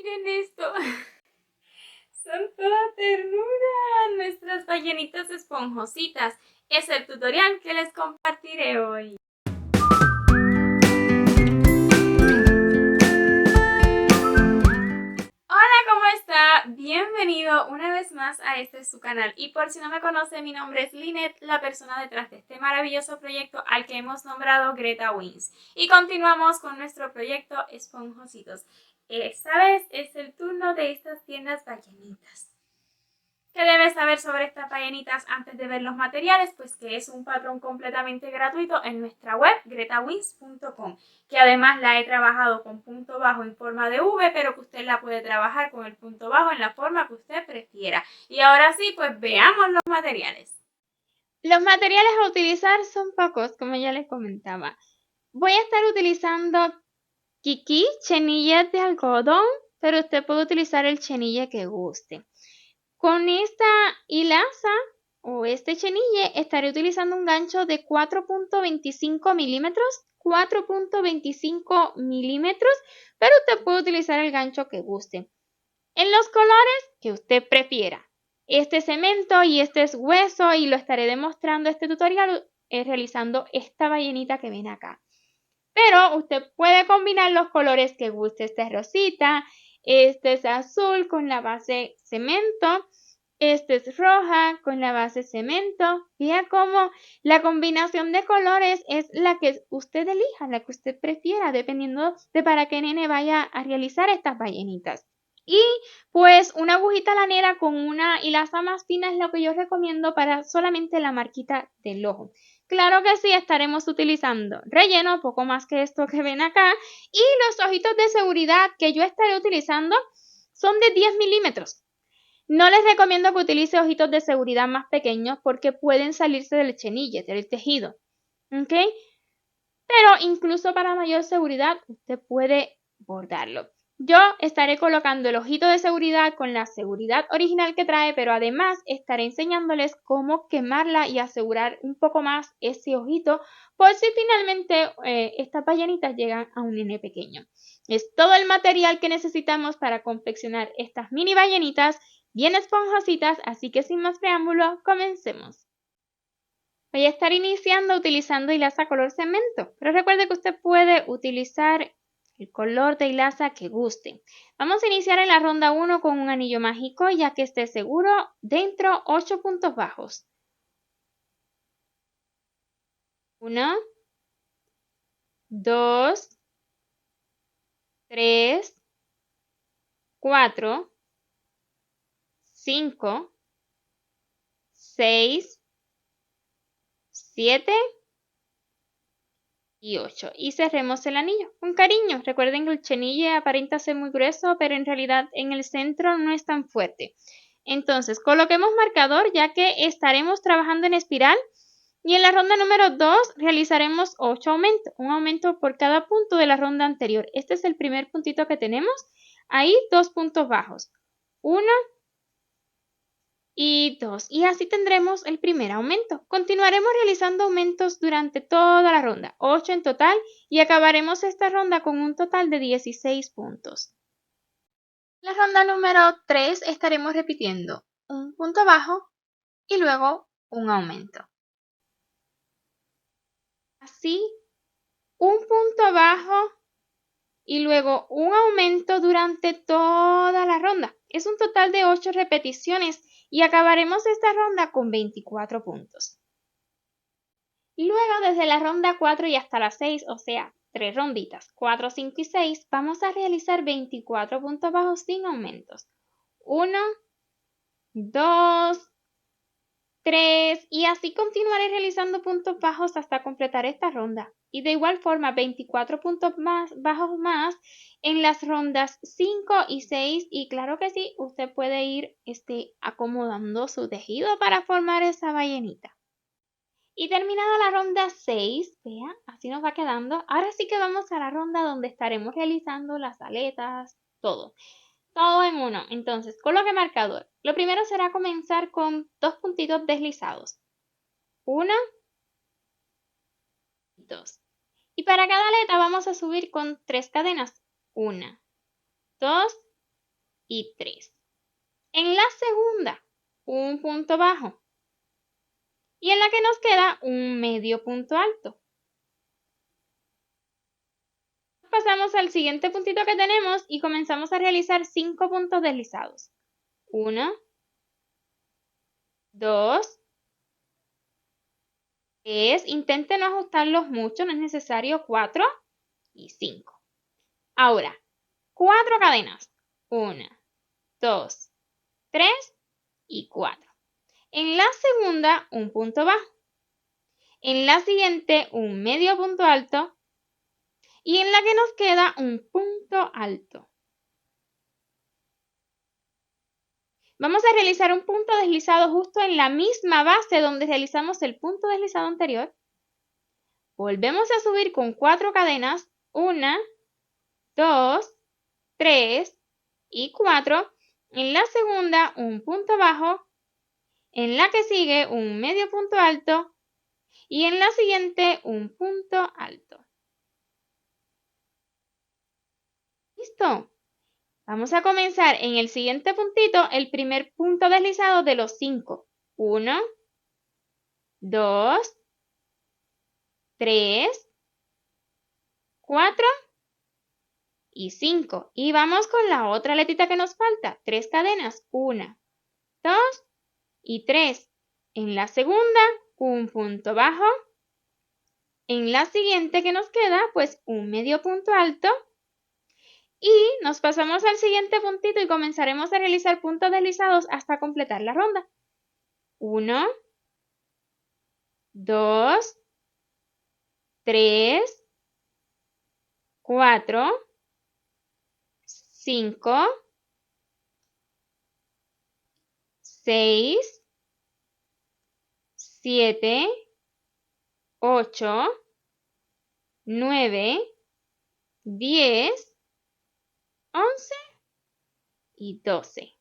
Miren esto. Son toda ternura. Nuestras ballenitas esponjositas. Es el tutorial que les compartiré hoy. Hola, ¿cómo está? Bienvenido una vez más a este su canal. Y por si no me conoce, mi nombre es Lynette, la persona detrás de este maravilloso proyecto al que hemos nombrado Greta Wins. Y continuamos con nuestro proyecto Esponjositos. Esta vez es el turno de estas tiendas ballenitas. ¿Qué debes saber sobre estas ballenitas antes de ver los materiales? Pues que es un patrón completamente gratuito en nuestra web gretawins.com, que además la he trabajado con punto bajo en forma de V, pero que usted la puede trabajar con el punto bajo en la forma que usted prefiera. Y ahora sí, pues veamos los materiales. Los materiales a utilizar son pocos, como ya les comentaba. Voy a estar utilizando kiki, chenillas de algodón, pero usted puede utilizar el chenille que guste. Con esta hilaza o este chenille estaré utilizando un gancho de 4.25 milímetros, 4.25 milímetros, pero usted puede utilizar el gancho que guste. En los colores que usted prefiera. Este es cemento y este es hueso y lo estaré demostrando este tutorial realizando esta ballenita que ven acá. Pero usted puede combinar los colores que guste. Este es rosita, este es azul con la base cemento, este es roja con la base cemento. Vea cómo la combinación de colores es la que usted elija, la que usted prefiera, dependiendo de para qué nene vaya a realizar estas ballenitas. Y pues una agujita lanera con una hilaza más fina es lo que yo recomiendo para solamente la marquita del ojo. Claro que sí, estaremos utilizando relleno, poco más que esto que ven acá. Y los ojitos de seguridad que yo estaré utilizando son de 10 milímetros. No les recomiendo que utilice ojitos de seguridad más pequeños porque pueden salirse del chenille, del tejido. ¿Ok? Pero incluso para mayor seguridad, usted puede bordarlo. Yo estaré colocando el ojito de seguridad con la seguridad original que trae, pero además estaré enseñándoles cómo quemarla y asegurar un poco más ese ojito por si finalmente estas ballenitas llegan a un nene pequeño. Es todo el material que necesitamos para confeccionar estas mini ballenitas bien esponjositas, así que sin más preámbulo, comencemos. Voy a estar iniciando utilizando hilaza color cemento, pero recuerde que usted puede utilizar el color de hilaza que guste. Vamos a iniciar en la ronda 1 con un anillo mágico, ya que esté seguro dentro 8 puntos bajos. 1, 2, 3, 4, 5, 6, 7 y 8. Y cerremos el anillo con cariño. Recuerden que el chenille aparenta ser muy grueso, pero en realidad en el centro no es tan fuerte. Entonces, coloquemos marcador ya que estaremos trabajando en espiral. Y en la ronda número 2 realizaremos 8 aumentos, un aumento por cada punto de la ronda anterior. Este es el primer puntito que tenemos. Ahí 2 puntos bajos. 1 y 2. Y así tendremos el primer aumento. Continuaremos realizando aumentos durante toda la ronda, 8 en total, y acabaremos esta ronda con un total de 16 puntos. En la ronda número 3 estaremos repitiendo un punto bajo y luego un aumento. Así, un punto bajo y luego un aumento durante toda la ronda. Es un total de 8 repeticiones y acabaremos esta ronda con 24 puntos. Luego, desde la ronda 4 y hasta la 6, o sea, 3 ronditas, 4, 5 y 6, vamos a realizar 24 puntos bajos sin aumentos. 1, 2, 3 y así continuaré realizando puntos bajos hasta completar esta ronda. Y de igual forma 24 puntos bajos más en las rondas 5 y 6 y claro que sí, usted puede ir acomodando su tejido para formar esa ballenita. Y terminada la ronda 6, vean, así nos va quedando. Ahora sí que vamos a la ronda donde estaremos realizando las aletas, todo. Todo en uno. Entonces, coloque marcador. Lo primero será comenzar con 2 puntitos deslizados. 1, 2. Y para cada aleta vamos a subir con 3 cadenas. 1, 2 y 3. En la segunda, un punto bajo. Y en la que nos queda un medio punto alto. Pasamos al siguiente puntito que tenemos y comenzamos a realizar 5 puntos deslizados. 1, 2, 3. Intenten no ajustarlos mucho, no es necesario. 4 y 5. Ahora, 4 cadenas. 1, 2, 3 y 4. En la segunda, un punto bajo. En la siguiente, un medio punto alto. Y en la que nos queda un punto alto. Vamos a realizar un punto deslizado justo en la misma base donde realizamos el punto deslizado anterior. Volvemos a subir con 4 cadenas. 1, 2, 3 y 4. En la segunda, un punto bajo. En la que sigue, un medio punto alto. Y en la siguiente, un punto alto. ¿Listo? Vamos a comenzar en el siguiente puntito, el primer punto deslizado de los 5. 1, 2, 3, 4 y 5. Y vamos con la otra aletita que nos falta. 3 cadenas. 1, 2 y 3. En la segunda, un punto bajo. En la siguiente que nos queda, pues un medio punto alto. Y nos pasamos al siguiente puntito y comenzaremos a realizar puntos deslizados hasta completar la ronda. 1, 2, 3, 4, 5, 6, 7, 8, 9, 10, 11 y 12.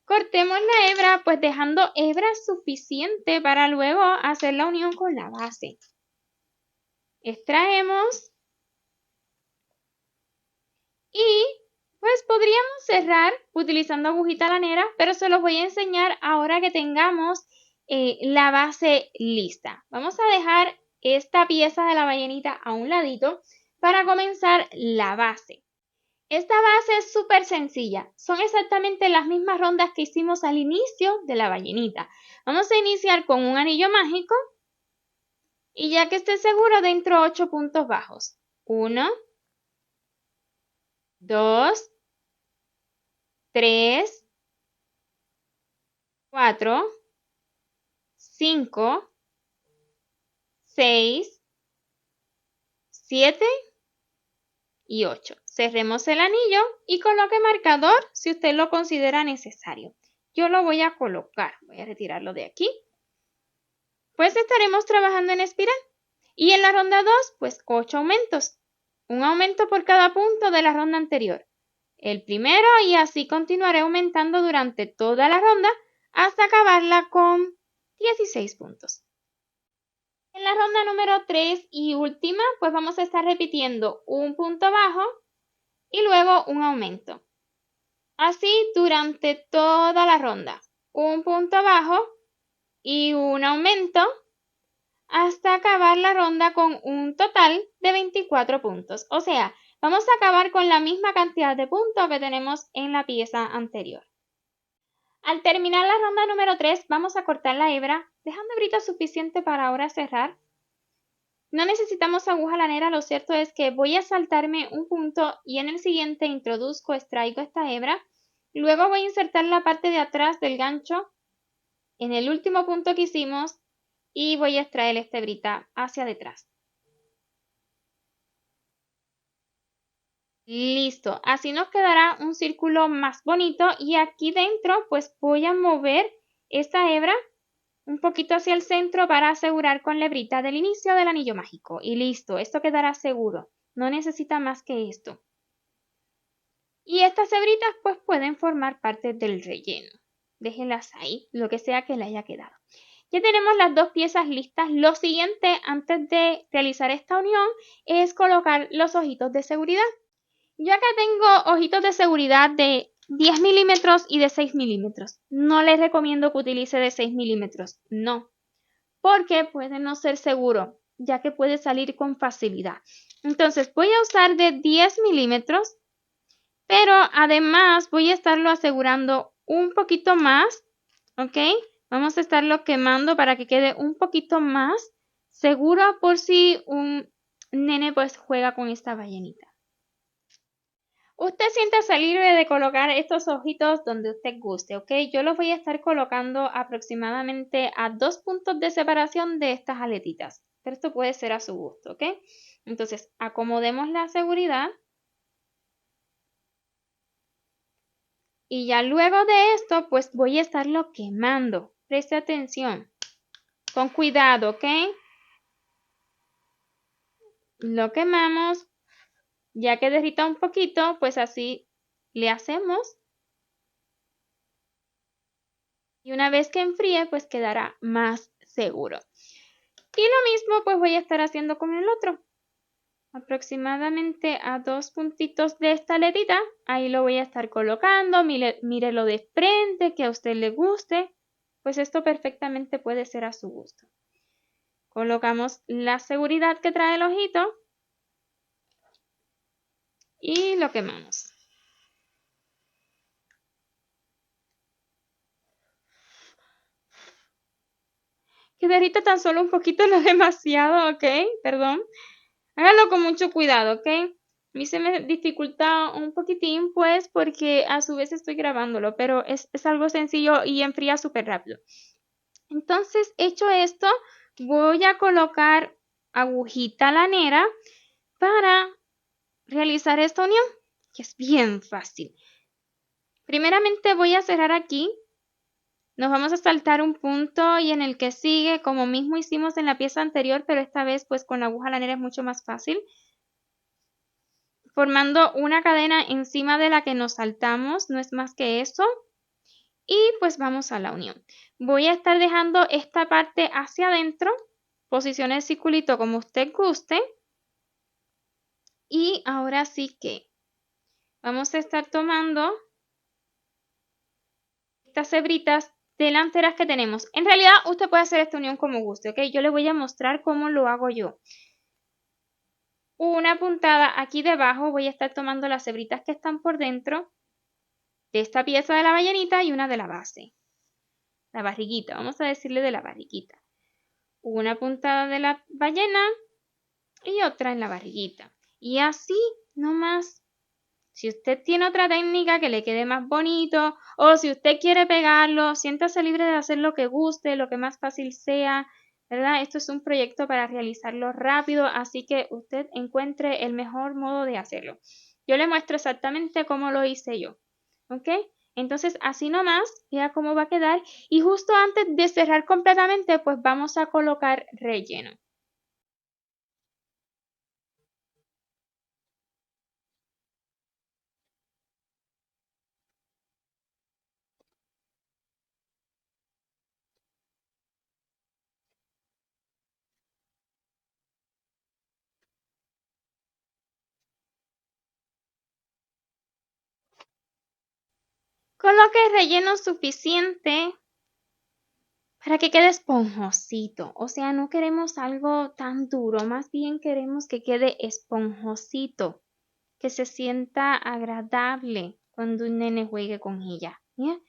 Cortemos la hebra, pues dejando hebra suficiente para luego hacer la unión con la base. Extraemos y pues podríamos cerrar utilizando agujita lanera, pero se los voy a enseñar ahora que tengamos la base lista. Vamos a dejar esta pieza de la ballenita a un ladito para comenzar la base. Esta base es súper sencilla, son exactamente las mismas rondas que hicimos al inicio de la ballenita. Vamos a iniciar con un anillo mágico y ya que esté seguro dentro 8 puntos bajos. 1, 2, 3, 4, 5, 6, 7 y 8. Cerremos el anillo y coloque marcador si usted lo considera necesario. Yo lo voy a colocar. Voy a retirarlo de aquí. Pues estaremos trabajando en espiral. Y en la ronda 2, pues 8 aumentos. Un aumento por cada punto de la ronda anterior. El primero y así continuaré aumentando durante toda la ronda hasta acabarla con 16 puntos. En la ronda número 3 y última, pues vamos a estar repitiendo un punto bajo y luego un aumento. Así durante toda la ronda. Un punto bajo y un aumento hasta acabar la ronda con un total de 24 puntos. O sea, vamos a acabar con la misma cantidad de puntos que tenemos en la pieza anterior. Al terminar la ronda número 3, vamos a cortar la hebra, dejando hebrita suficiente para ahora cerrar. No necesitamos aguja lanera, lo cierto es que voy a saltarme un punto y en el siguiente extraigo esta hebra. Luego voy a insertar la parte de atrás del gancho en el último punto que hicimos y voy a extraer esta hebrita hacia detrás. Listo, así nos quedará un círculo más bonito y aquí dentro pues voy a mover esta hebra un poquito hacia el centro para asegurar con la hebrita del inicio del anillo mágico. Y listo, esto quedará seguro. No necesita más que esto. Y estas hebritas pues pueden formar parte del relleno. Déjenlas ahí, lo que sea que le haya quedado. Ya tenemos las dos piezas listas. Lo siguiente antes de realizar esta unión es colocar los ojitos de seguridad. Yo acá tengo ojitos de seguridad de 10 milímetros y de 6 milímetros. No les recomiendo que utilice de 6 milímetros, no, porque puede no ser seguro, ya que puede salir con facilidad. Entonces voy a usar de 10 milímetros, pero además voy a estarlo asegurando un poquito más, ¿ok? Vamos a estarlo quemando para que quede un poquito más seguro por si un nene pues juega con esta ballenita. Usted siéntase libre de colocar estos ojitos donde usted guste, ¿ok? Yo los voy a estar colocando aproximadamente a 2 puntos de separación de estas aletitas, pero esto puede ser a su gusto, ¿ok? Entonces, acomodemos la seguridad. Y ya luego de esto, pues voy a estarlo quemando. Preste atención. Con cuidado, ¿ok? Lo quemamos. Ya que derrita un poquito, pues así le hacemos. Y una vez que enfríe, pues quedará más seguro. Y lo mismo pues voy a estar haciendo con el otro. Aproximadamente a 2 puntitos de esta aletita. Ahí lo voy a estar colocando. Mírelo de frente, que a usted le guste. Pues esto perfectamente puede ser a su gusto. Colocamos la seguridad que trae el ojito. Y lo quemamos. Que derrita tan solo un poquito, no demasiado, ¿ok? Perdón. Hágalo con mucho cuidado, ¿ok? A mí se me dificulta un poquitín, pues, porque a su vez estoy grabándolo, pero es algo sencillo y enfría súper rápido. Entonces, hecho esto, voy a colocar agujita lanera para realizar esta unión, que es bien fácil. Primeramente voy a cerrar aquí. Nos vamos a saltar un punto y en el que sigue, como mismo hicimos en la pieza anterior, pero esta vez pues con la aguja lanera es mucho más fácil. Formando una cadena encima de la que nos saltamos, no es más que eso. Y pues vamos a la unión. Voy a estar dejando esta parte hacia adentro, posicione el circulito como usted guste. Y ahora sí que vamos a estar tomando estas hebritas delanteras que tenemos. En realidad usted puede hacer esta unión como guste, ¿ok? Yo le voy a mostrar cómo lo hago yo. Una puntada aquí debajo, voy a estar tomando las hebritas que están por dentro de esta pieza de la ballenita y una de la base. La barriguita, vamos a decirle de la barriguita. Una puntada de la ballena y otra en la barriguita. Y así, no más. Si usted tiene otra técnica que le quede más bonito o si usted quiere pegarlo, siéntase libre de hacer lo que guste, lo que más fácil sea, ¿verdad? Esto es un proyecto para realizarlo rápido, así que usted encuentre el mejor modo de hacerlo. Yo le muestro exactamente cómo lo hice yo, ¿ok? Entonces, así nomás, vea cómo va a quedar. Y justo antes de cerrar completamente, pues vamos a colocar relleno. Coloque relleno suficiente para que quede esponjosito. O sea, no queremos algo tan duro, más bien queremos que quede esponjosito, que se sienta agradable cuando un nene juegue con ella. ¿Ya?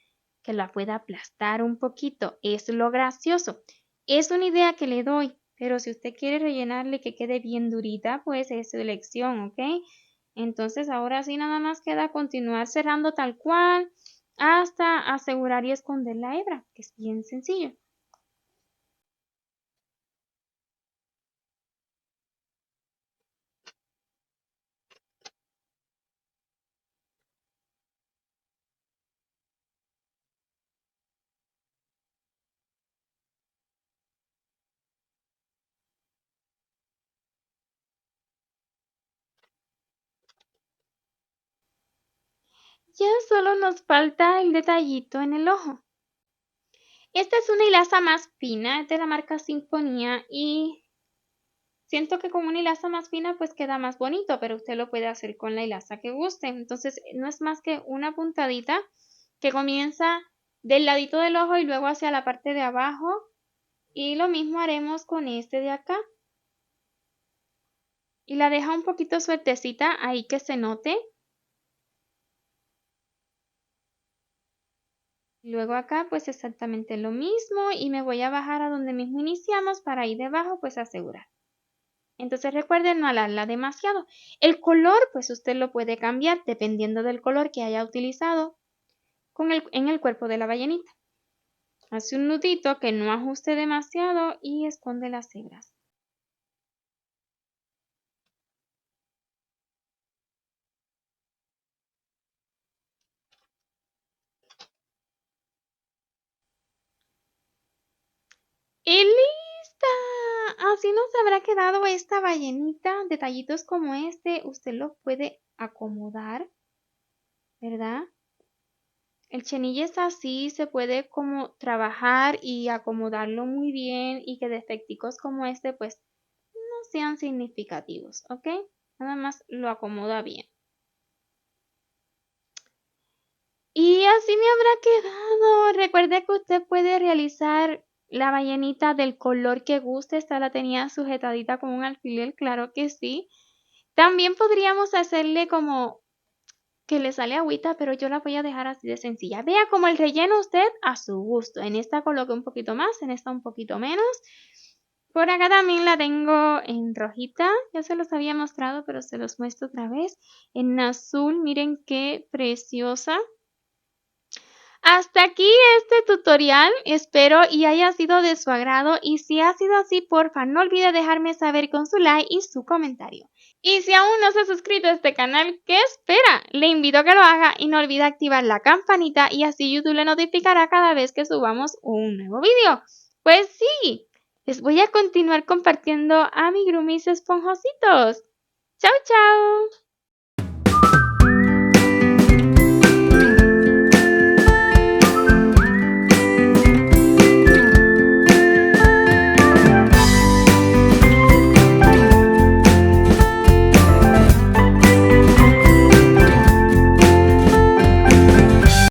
Que la pueda aplastar un poquito. Es lo gracioso. Es una idea que le doy, pero si usted quiere rellenarle que quede bien durita, pues es su elección, ¿ok? Entonces ahora sí nada más queda continuar cerrando tal cual hasta asegurar y esconder la hebra, que es bien sencillo. Ya solo nos falta el detallito en el ojo. Esta es una hilaza más fina, es de la marca Sinfonía y siento que con una hilaza más fina pues queda más bonito, pero usted lo puede hacer con la hilaza que guste. Entonces no es más que una puntadita que comienza del ladito del ojo y luego hacia la parte de abajo. Y lo mismo haremos con este de acá. Y la deja un poquito suertecita ahí que se note. Luego acá pues exactamente lo mismo y me voy a bajar a donde mismo iniciamos para ahí debajo pues asegurar. Entonces recuerden no alarla demasiado. El color pues usted lo puede cambiar dependiendo del color que haya utilizado en el cuerpo de la ballenita. Hace un nudito que no ajuste demasiado y esconde las hebras. ¡Y lista! Así nos habrá quedado esta ballenita. Detallitos como este usted los puede acomodar, ¿verdad? El chenille es así, se puede como trabajar y acomodarlo muy bien y que defecticos como este pues no sean significativos, ¿ok? Nada más lo acomoda bien. Y así me habrá quedado. Recuerde que usted puede realizar la ballenita del color que guste. Esta la tenía sujetadita con un alfiler, claro que sí. También podríamos hacerle como que le sale agüita, pero yo la voy a dejar así de sencilla. Vea como el relleno usted a su gusto. En esta coloque un poquito más, en esta un poquito menos. Por acá también la tengo en rojita. Ya se los había mostrado, pero se los muestro otra vez. En azul, miren qué preciosa. Hasta aquí este tutorial, espero y haya sido de su agrado y si ha sido así, porfa, no olvide dejarme saber con su like y su comentario. Y si aún no se ha suscrito a este canal, ¿qué espera? Le invito a que lo haga y no olvide activar la campanita y así YouTube le notificará cada vez que subamos un nuevo video. Pues sí, les voy a continuar compartiendo amigurumis esponjositos. ¡Chao, chao!